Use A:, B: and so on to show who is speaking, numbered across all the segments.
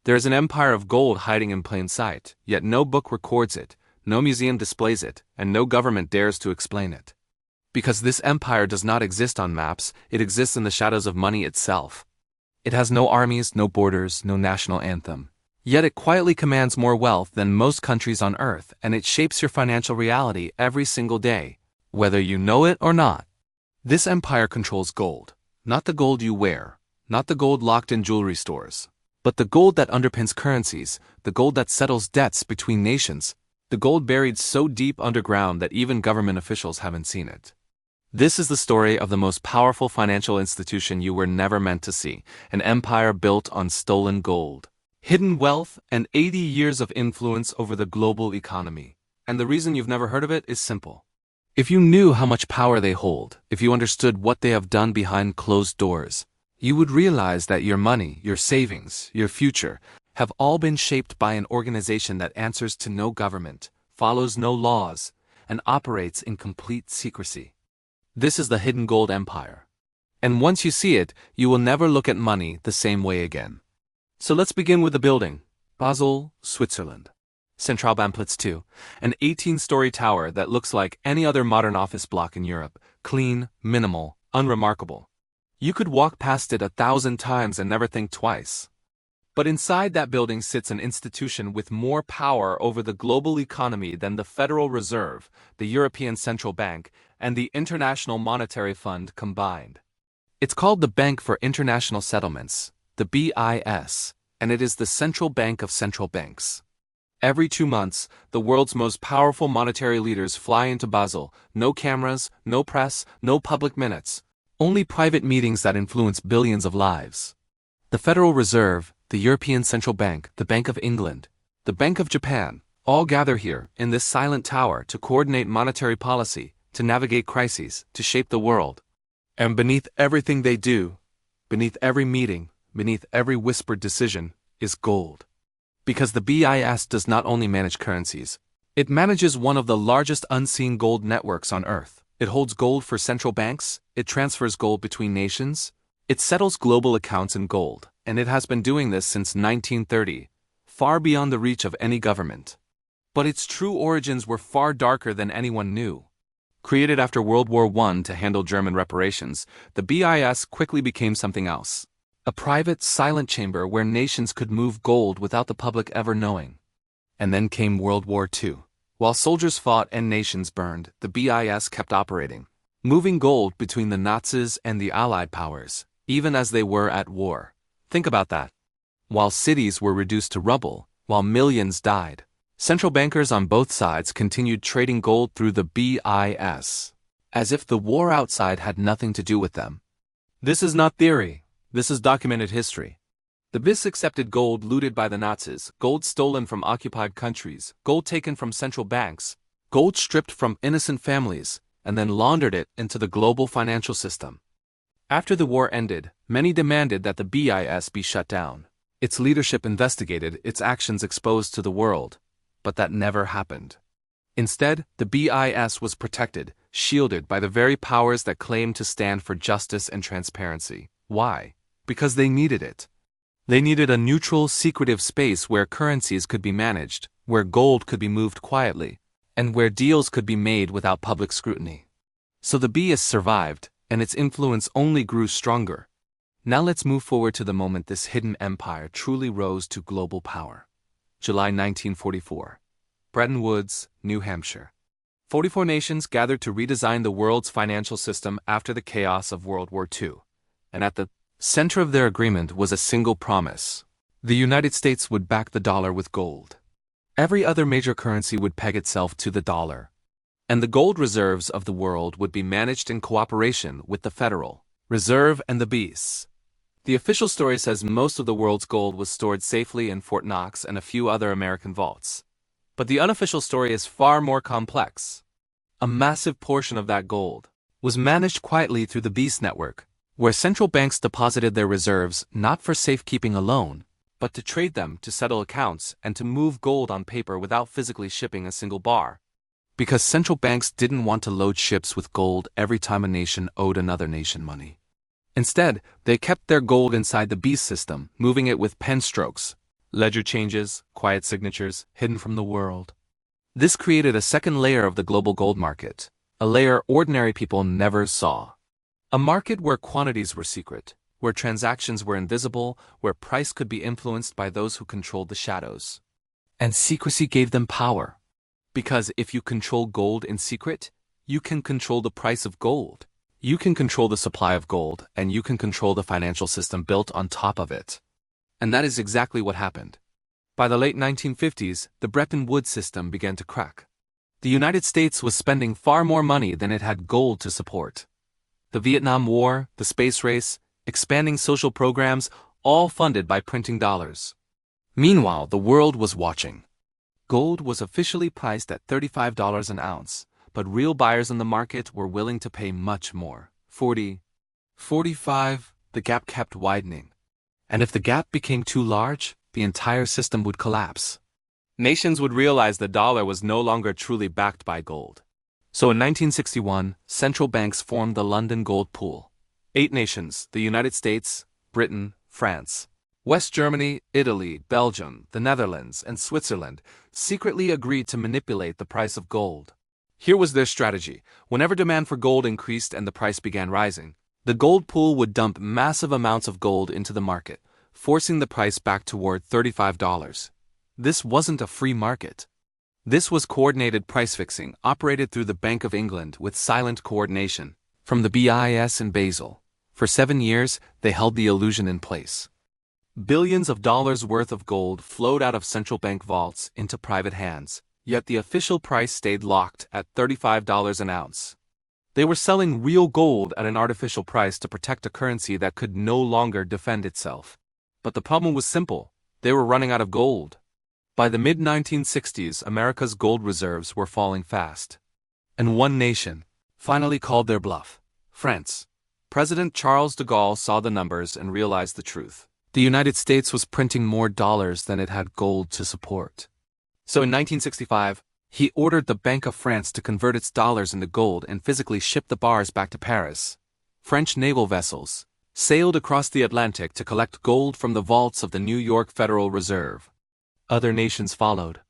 A: There is an empire of gold hiding in plain sight, yet no book records it, no museum displays it, and no government dares to explain it. Because this empire does not exist on maps, it exists in the shadows of money itself. It has no armies, no borders, no national anthem. Yet it quietly commands more wealth than most countries on Earth, and it shapes your financial reality every single day, whether you know it or not. This empire controls gold. Not the gold you wear, not the gold locked in jewelry stores, but the gold that underpins currencies, the gold that settles debts between nations, the gold buried so deep underground that even government officials haven't seen it. This is the story of the most powerful financial institution you were never meant to see, an empire built on stolen gold, hidden wealth, and 80 years of influence over the global economy. And the reason you've never heard of it is simple. If you knew how much power they hold, if you understood what they have done behind closed doors, you would realize that your money, your savings, your future, have all been shaped by an organization that answers to no government, follows no laws, and operates in complete secrecy. This is the hidden gold empire. And once you see it, you will never look at money the same way again. So let's begin with the building. Basel, Switzerland. Zentralbahnplatz 2, an 18-story tower that looks like any other modern office block in Europe, clean, minimal, unremarkable. You could walk past it 1,000 times and never think twice. But inside that building sits an institution with more power over the global economy than the Federal Reserve, the European Central Bank, and the International Monetary Fund combined. It's called the Bank for International Settlements, the BIS, and it is the central bank of central banks. Every 2 months, the world's most powerful monetary leaders fly into Basel. No cameras, no press, no public minutes. Only private meetings that influence billions of lives. The Federal Reserve, the European Central Bank, the Bank of England, the Bank of Japan, all gather here, in this silent tower, to coordinate monetary policy, to navigate crises, to shape the world. And beneath everything they do, beneath every meeting, beneath every whispered decision, is gold. Because the BIS does not only manage currencies, it manages one of the largest unseen gold networks on Earth. It holds gold for central banks, it transfers gold between nations, it settles global accounts in gold, and it has been doing this since 1930, far beyond the reach of any government. But its true origins were far darker than anyone knew. Created after World War I to handle German reparations, the BIS quickly became something else. A private, silent chamber where nations could move gold without the public ever knowing. And then came World War II. While soldiers fought and nations burned, the BIS kept operating, moving gold between the Nazis and the Allied powers, even as they were at war. Think about that. While cities were reduced to rubble, while millions died, central bankers on both sides continued trading gold through the BIS, as if the war outside had nothing to do with them. This is not theory. This is documented history. The BIS accepted gold looted by the Nazis, gold stolen from occupied countries, gold taken from central banks, gold stripped from innocent families, and then laundered it into the global financial system. After the war ended, many demanded that the BIS be shut down. Its leadership investigated, its actions exposed to the world. But that never happened. Instead, the BIS was protected, shielded by the very powers that claimed to stand for justice and transparency. Why? Because they needed it. They needed a neutral, secretive space where currencies could be managed, where gold could be moved quietly, and where deals could be made without public scrutiny. So the BIS survived, and its influence only grew stronger. Now let's move forward to the moment this hidden empire truly rose to global power. July 1944. Bretton Woods, New Hampshire. 44 nations gathered to redesign the world's financial system after the chaos of World War II. And at the center of their agreement was a single promise. The United States would back the dollar with gold. Every other major currency would peg itself to the dollar. And the gold reserves of the world would be managed in cooperation with the Federal Reserve and the BIS. The official story says most of the world's gold was stored safely in Fort Knox and a few other American vaults. But the unofficial story is far more complex. A massive portion of that gold was managed quietly through the BIS network, where central banks deposited their reserves not for safekeeping alone, but to trade them, to settle accounts, and to move gold on paper without physically shipping a single bar. Because central banks didn't want to load ships with gold every time a nation owed another nation money. Instead, they kept their gold inside the BIS system, moving it with pen strokes, Ledger changes, quiet signatures, hidden from the world. This created a second layer of the global gold market, a layer ordinary people never saw. A market where quantities were secret, where transactions were invisible, where price could be influenced by those who controlled the shadows. And secrecy gave them power. Because if you control gold in secret, you can control the price of gold. You can control the supply of gold, and you can control the financial system built on top of it. And that is exactly what happened. By the late 1950s, the Bretton Woods system began to crack. The United States was spending far more money than it had gold to support. The Vietnam War, the space race, expanding social programs, all funded by printing dollars. Meanwhile, the world was watching. Gold was officially priced at $35 an ounce, but real buyers in the market were willing to pay much more. 40, 45, the gap kept widening. And if the gap became too large, the entire system would collapse. Nations would realize the dollar was no longer truly backed by gold. So in 1961, central banks formed the London Gold Pool. 8 nations, the United States, Britain, France, West Germany, Italy, Belgium, the Netherlands, and Switzerland, secretly agreed to manipulate the price of gold. Here was their strategy. Whenever demand for gold increased and the price began rising, the gold pool would dump massive amounts of gold into the market, forcing the price back toward $35. This wasn't a free market. This was coordinated price fixing, operated through the Bank of England with silent coordination, from the BIS in Basel. For 7 years, they held the illusion in place. Billions of dollars worth of gold flowed out of central bank vaults into private hands, yet the official price stayed locked at $35 an ounce. They were selling real gold at an artificial price to protect a currency that could no longer defend itself. But the problem was simple. They were running out of gold. By the mid-1960s, America's gold reserves were falling fast. And one nation finally called their bluff: France. President Charles de Gaulle saw the numbers and realized the truth. The United States was printing more dollars than it had gold to support. So in 1965, he ordered the Bank of France to convert its dollars into gold and physically ship the bars back to Paris. French naval vessels sailed across the Atlantic to collect gold from the vaults of the New York Federal Reserve. Other nations followed.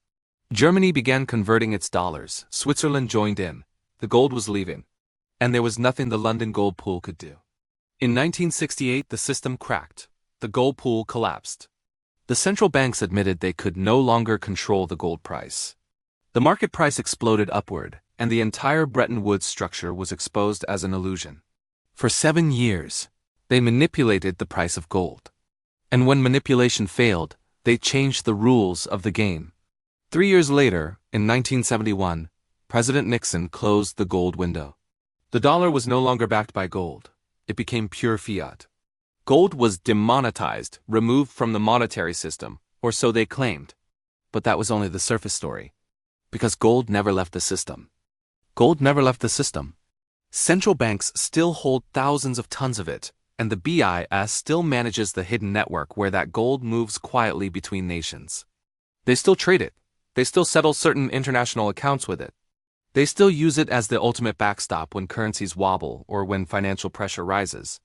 A: Germany began converting its dollars. Switzerland joined in. The gold was leaving. And there was nothing the London Gold Pool could do. In 1968, the system cracked. The gold pool collapsed. The central banks admitted they could no longer control the gold price. The market price exploded upward, and the entire Bretton Woods structure was exposed as an illusion. For 7 years, they manipulated the price of gold. And when manipulation failed, they changed the rules of the game. 3 years later, in 1971, President Nixon closed the gold window. The dollar was no longer backed by gold. It became pure fiat. Gold was demonetized, removed from the monetary system, or so they claimed. But that was only the surface story. Because gold never left the system. Gold never left the system. Central banks still hold thousands of tons of it, and the BIS still manages the hidden network where that gold moves quietly between nations. They still trade it. They still settle certain international accounts with it. They still use it as the ultimate backstop when currencies wobble or when financial pressure rises.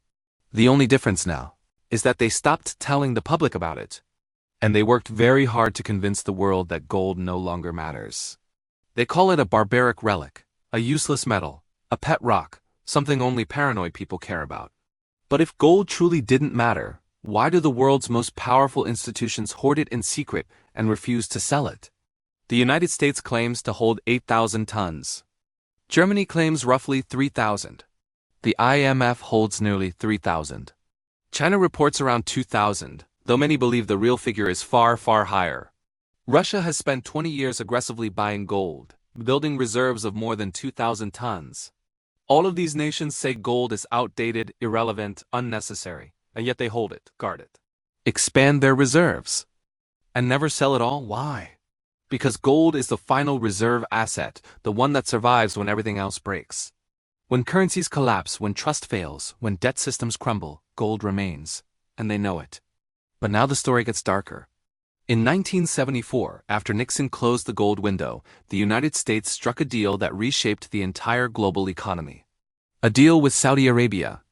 A: The only difference now is that they stopped telling the public about it. And they worked very hard to convince the world that gold no longer matters. They call it a barbaric relic, a useless metal, a pet rock, something only paranoid people care about. But if gold truly didn't matter, why do the world's most powerful institutions hoard it in secret and refuse to sell it? The United States claims to hold 8,000 tons. Germany claims roughly 3,000. The IMF holds nearly 3,000. China reports around 2,000, though many believe the real figure is far, far higher. Russia has spent 20 years aggressively buying gold, building reserves of more than 2,000 tons. All of these nations say gold is outdated, irrelevant, unnecessary, and yet they hold it, guard it, expand their reserves, and never sell it all. Why? Because gold is the final reserve asset, the one that survives when everything else breaks. When currencies collapse, when trust fails, when debt systems crumble, gold remains, and they know it. But now the story gets darker. In 1974, after Nixon closed the gold window, the United States struck a deal that reshaped the entire global economy. A deal with Saudi Arabia.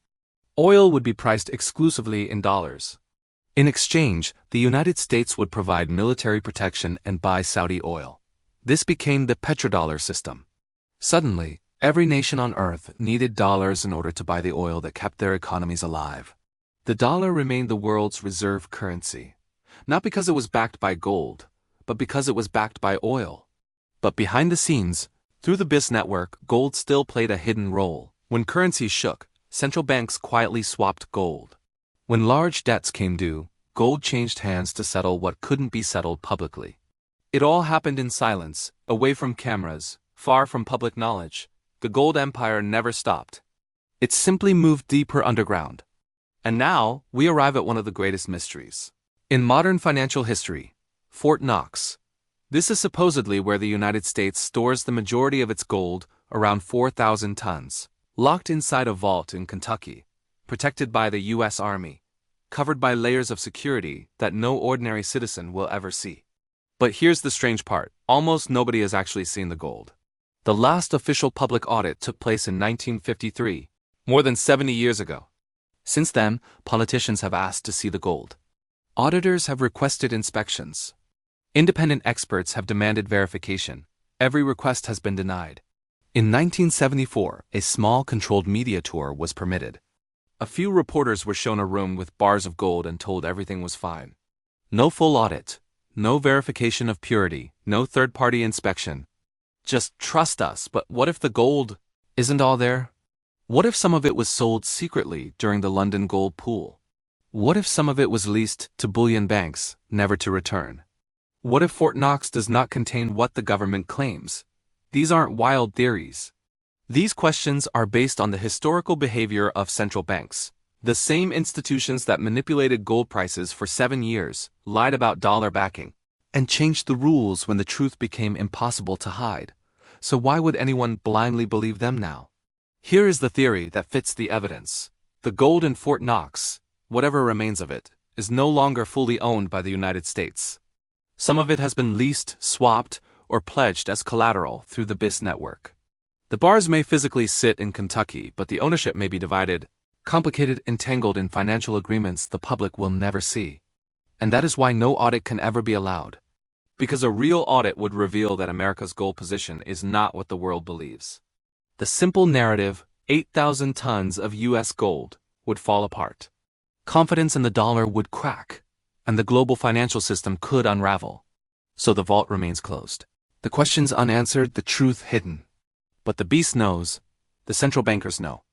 A: Oil would be priced exclusively in dollars. In exchange, the United States would provide military protection and buy Saudi oil. This became the petrodollar system. Suddenly, every nation on earth needed dollars in order to buy the oil that kept their economies alive. The dollar remained the world's reserve currency, not because it was backed by gold, but because it was backed by oil. But behind the scenes, through the BIS network, gold still played a hidden role. When currencies shook, central banks quietly swapped gold. When large debts came due, gold changed hands to settle what couldn't be settled publicly. It all happened in silence, away from cameras, far from public knowledge. The gold empire never stopped. It simply moved deeper underground. And now, we arrive at one of the greatest mysteries. In modern financial history, Fort Knox. This is supposedly where the United States stores the majority of its gold, around 4,000 tons, locked inside a vault in Kentucky, protected by the U.S. Army, covered by layers of security that no ordinary citizen will ever see. But here's the strange part: almost nobody has actually seen the gold. The last official public audit took place in 1953, more than 70 years ago. Since then, politicians have asked to see the gold. Auditors have requested inspections. Independent experts have demanded verification. Every request has been denied. In 1974, a small controlled media tour was permitted. A few reporters were shown a room with bars of gold and told everything was fine. No full audit, no verification of purity, no third-party inspection. Just trust us. But what if the gold isn't all there? What if some of it was sold secretly during the London gold pool? What if some of it was leased to bullion banks, never to return? What if Fort Knox does not contain what the government claims? These aren't wild theories. These questions are based on the historical behavior of central banks. The same institutions that manipulated gold prices for 7 years, lied about dollar backing, and changed the rules when the truth became impossible to hide. So why would anyone blindly believe them now? Here is the theory that fits the evidence. The gold in Fort Knox, whatever remains of it, is no longer fully owned by the United States. Some of it has been leased, swapped, or pledged as collateral through the BIS network. The bars may physically sit in Kentucky, but the ownership may be divided, complicated, entangled in financial agreements the public will never see. And that is why no audit can ever be allowed. Because a real audit would reveal that America's gold position is not what the world believes. The simple narrative, 8,000 tons of U.S. gold, would fall apart. Confidence in the dollar would crack, and the global financial system could unravel. So the vault remains closed. The questions unanswered, the truth hidden. But the beast knows, the central bankers know.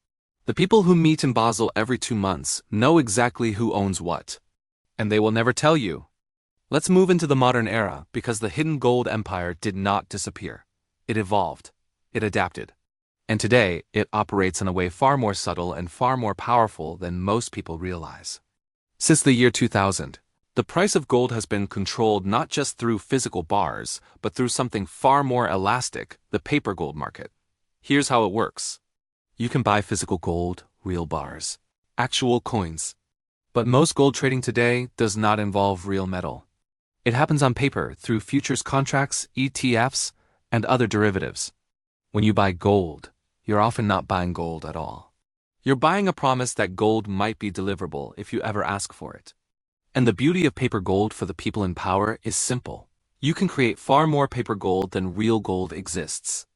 A: The people who meet in Basel every 2 months know exactly who owns what. And they will never tell you. Let's move into the modern era, because the hidden gold empire did not disappear. It evolved. It adapted. And today, it operates in a way far more subtle and far more powerful than most people realize. Since the year 2000, the price of gold has been controlled not just through physical bars, but through something far more elastic, the paper gold market. Here's how it works. You can buy physical gold, real bars, actual coins. But most gold trading today does not involve real metal. It happens on paper through futures contracts, ETFs, and other derivatives. When you buy gold, you're often not buying gold at all. You're buying a promise that gold might be deliverable if you ever ask for it. And the beauty of paper gold for the people in power is simple. You can create far more paper gold than real gold exists.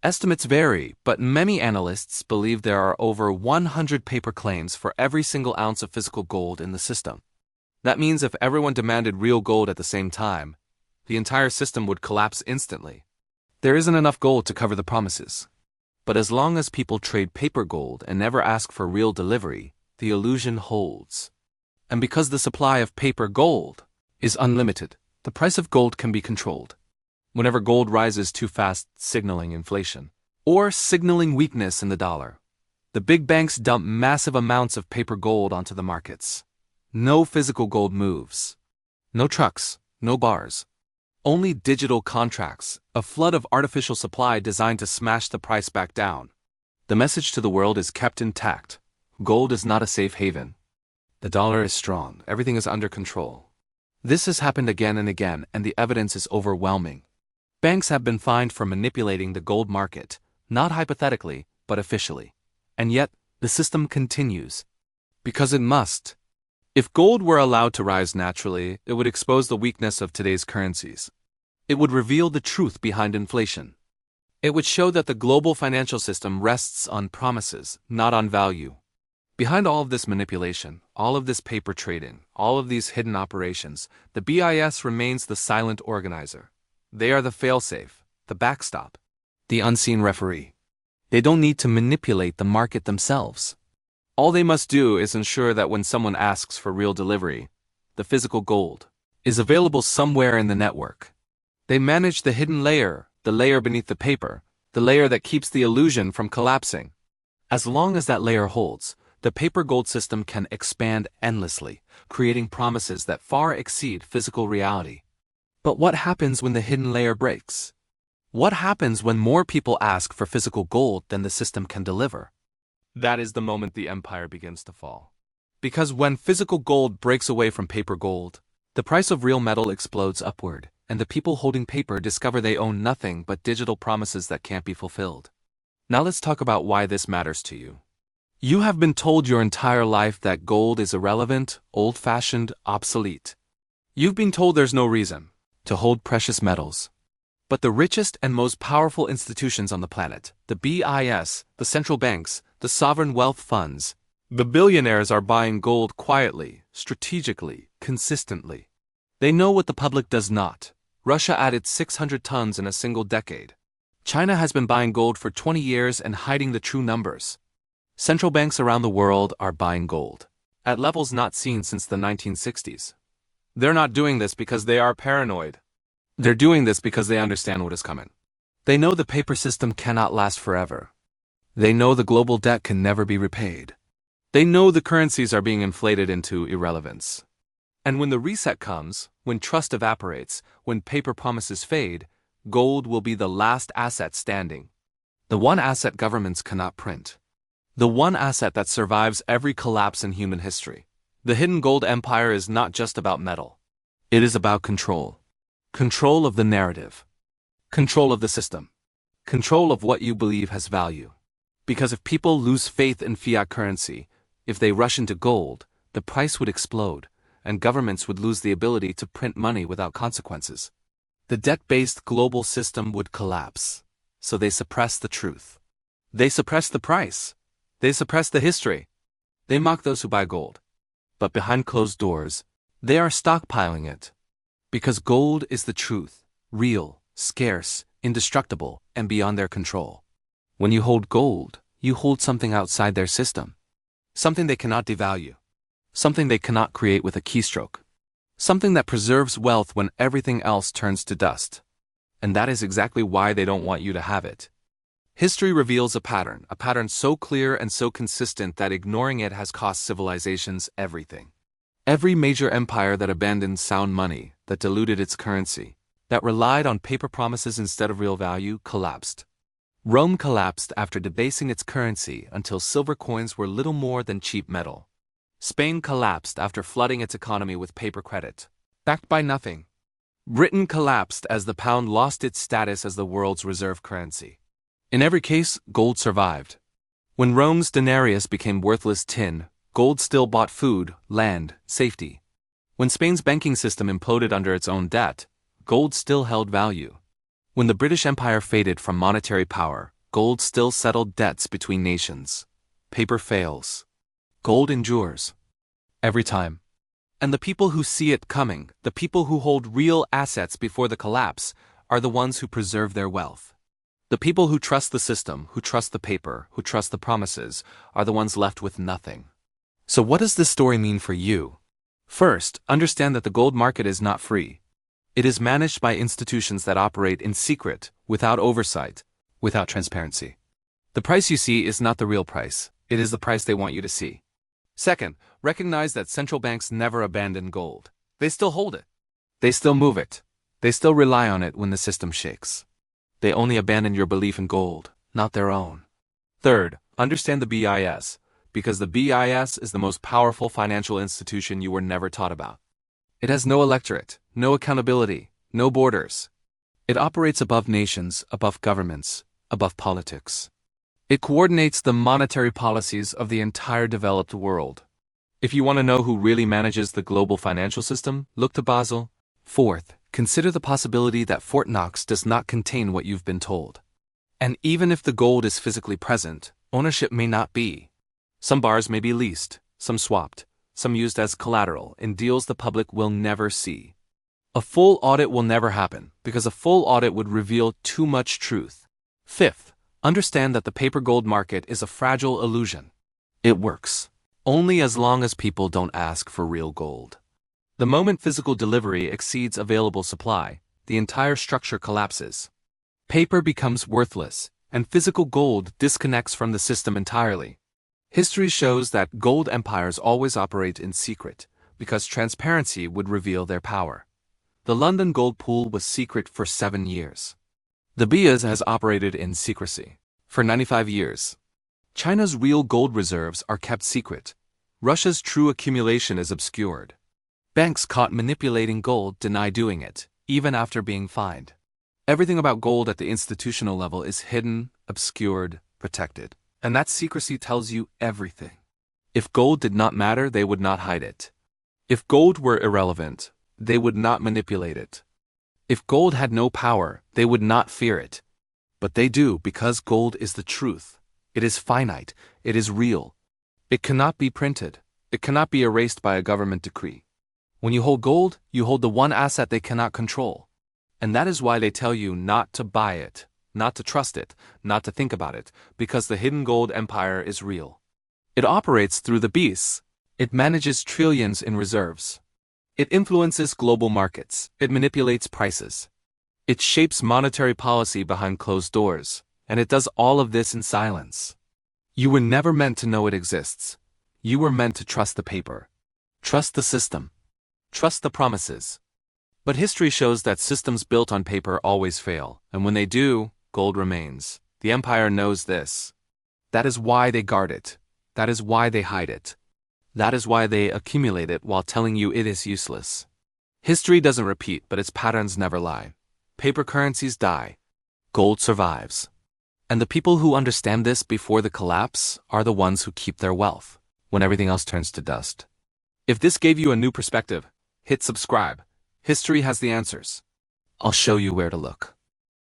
A: Estimates vary, but many analysts believe there are over 100 paper claims for every single ounce of physical gold in the system. That means if everyone demanded real gold at the same time, the entire system would collapse instantly. There isn't enough gold to cover the promises. But as long as people trade paper gold and never ask for real delivery, the illusion holds. And because the supply of paper gold is unlimited, the price of gold can be controlled. Whenever gold rises too fast, signaling inflation, or signaling weakness in the dollar, the big banks dump massive amounts of paper gold onto the markets. No physical gold moves. No trucks, no bars. Only digital contracts, a flood of artificial supply designed to smash the price back down. The message to the world is kept intact. Gold is not a safe haven. The dollar is strong. Everything is under control. This has happened again and again, and the evidence is overwhelming. Banks have been fined for manipulating the gold market, not hypothetically, but officially. And yet, the system continues. Because it must. If gold were allowed to rise naturally, it would expose the weakness of today's currencies. It would reveal the truth behind inflation. It would show that the global financial system rests on promises, not on value. Behind all of this manipulation, all of this paper trading, all of these hidden operations, the BIS remains the silent organizer. They are the failsafe, the backstop, the unseen referee. They don't need to manipulate the market themselves. All they must do is ensure that when someone asks for real delivery, the physical gold is available somewhere in the network. They manage the hidden layer, the layer beneath the paper, the layer that keeps the illusion from collapsing. As long as that layer holds, the paper gold system can expand endlessly, creating promises that far exceed physical reality. But what happens when the hidden layer breaks? What happens when more people ask for physical gold than the system can deliver? That is the moment the empire begins to fall. Because when physical gold breaks away from paper gold, the price of real metal explodes upward, and the people holding paper discover they own nothing but digital promises that can't be fulfilled. Now let's talk about why this matters to you. You have been told your entire life that gold is irrelevant, old-fashioned, obsolete. You've been told there's no reason to hold precious metals. But the richest and most powerful institutions on the planet, the BIS, the central banks, the sovereign wealth funds, the billionaires are buying gold quietly, strategically, consistently. They know what the public does not. Russia added 600 tons in a single decade. China has been buying gold for 20 years and hiding the true numbers. Central banks around the world are buying gold at levels not seen since the 1960s. They're not doing this because they are paranoid. They're doing this because they understand what is coming. They know the paper system cannot last forever. They know the global debt can never be repaid. They know the currencies are being inflated into irrelevance. And when the reset comes, when trust evaporates, when paper promises fade, gold will be the last asset standing. The one asset governments cannot print. The one asset that survives every collapse in human history. The hidden gold empire is not just about metal. It is about control. Control of the narrative. Control of the system. Control of what you believe has value. Because if people lose faith in fiat currency, if they rush into gold, the price would explode, and governments would lose the ability to print money without consequences. The debt-based global system would collapse, so they suppress the truth. They suppress the price. They suppress the history. They mock those who buy gold. But behind closed doors, they are stockpiling it. Because gold is the truth, real, scarce, indestructible, and beyond their control. When you hold gold, you hold something outside their system. Something they cannot devalue. Something they cannot create with a keystroke. Something that preserves wealth when everything else turns to dust. And that is exactly why they don't want you to have it. History reveals a pattern so clear and so consistent that ignoring it has cost civilizations everything. Every major empire that abandoned sound money, that diluted its currency, that relied on paper promises instead of real value, collapsed. Rome collapsed after debasing its currency until silver coins were little more than cheap metal. Spain collapsed after flooding its economy with paper credit, backed by nothing. Britain collapsed as the pound lost its status as the world's reserve currency. In every case, gold survived. When Rome's denarius became worthless tin, gold still bought food, land, safety. When Spain's banking system imploded under its own debt, gold still held value. When the British Empire faded from monetary power, gold still settled debts between nations. Paper fails. Gold endures. Every time. And the people who see it coming, the people who hold real assets before the collapse, are the ones who preserve their wealth. The people who trust the system, who trust the paper, who trust the promises, are the ones left with nothing. So what does this story mean for you? First, understand that the gold market is not free. It is managed by institutions that operate in secret, without oversight, without transparency. The price you see is not the real price. It is the price they want you to see. Second, recognize that central banks never abandon gold. They still hold it. They still move it. They still rely on it when the system shakes. They only abandon your belief in gold, not their own. Third, understand the BIS, because the BIS is the most powerful financial institution you were never taught about. It has no electorate, no accountability, no borders. It operates above nations, above governments, above politics. It coordinates the monetary policies of the entire developed world. If you want to know who really manages the global financial system, look to Basel. Fourth, consider the possibility that Fort Knox does not contain what you've been told. And even if the gold is physically present, ownership may not be. Some bars may be leased, some swapped, some used as collateral in deals the public will never see. A full audit will never happen, because a full audit would reveal too much truth. Fifth, understand that the paper gold market is a fragile illusion. It works only as long as people don't ask for real gold. The moment physical delivery exceeds available supply, the entire structure collapses. Paper becomes worthless, and physical gold disconnects from the system entirely. History shows that gold empires always operate in secret, because transparency would reveal their power. The London gold pool was secret for 7 years. The BIAS has operated in secrecy for 95 years. China's real gold reserves are kept secret. Russia's true accumulation is obscured. Banks caught manipulating gold deny doing it, even after being fined. Everything about gold at the institutional level is hidden, obscured, protected. And that secrecy tells you everything. If gold did not matter, they would not hide it. If gold were irrelevant, they would not manipulate it. If gold had no power, they would not fear it. But they do, because gold is the truth. It is finite. It is real. It cannot be printed. It cannot be erased by a government decree. When you hold gold, you hold the one asset they cannot control. And that is why they tell you not to buy it, not to trust it, not to think about it, because the hidden gold empire is real. It operates through the beasts. It manages trillions in reserves. It influences global markets. It manipulates prices. It shapes monetary policy behind closed doors. And it does all of this in silence. You were never meant to know it exists. You were meant to trust the paper. Trust the system. Trust the promises. But history shows that systems built on paper always fail, and when they do, gold remains. The empire knows this. That is why they guard it. That is why they hide it. That is why they accumulate it while telling you it is useless. History doesn't repeat, but its patterns never lie. Paper currencies die. Gold survives. And the people who understand this before the collapse are the ones who keep their wealth when everything else turns to dust. If this gave you a new perspective, hit subscribe. History has the answers. I'll show you where to look.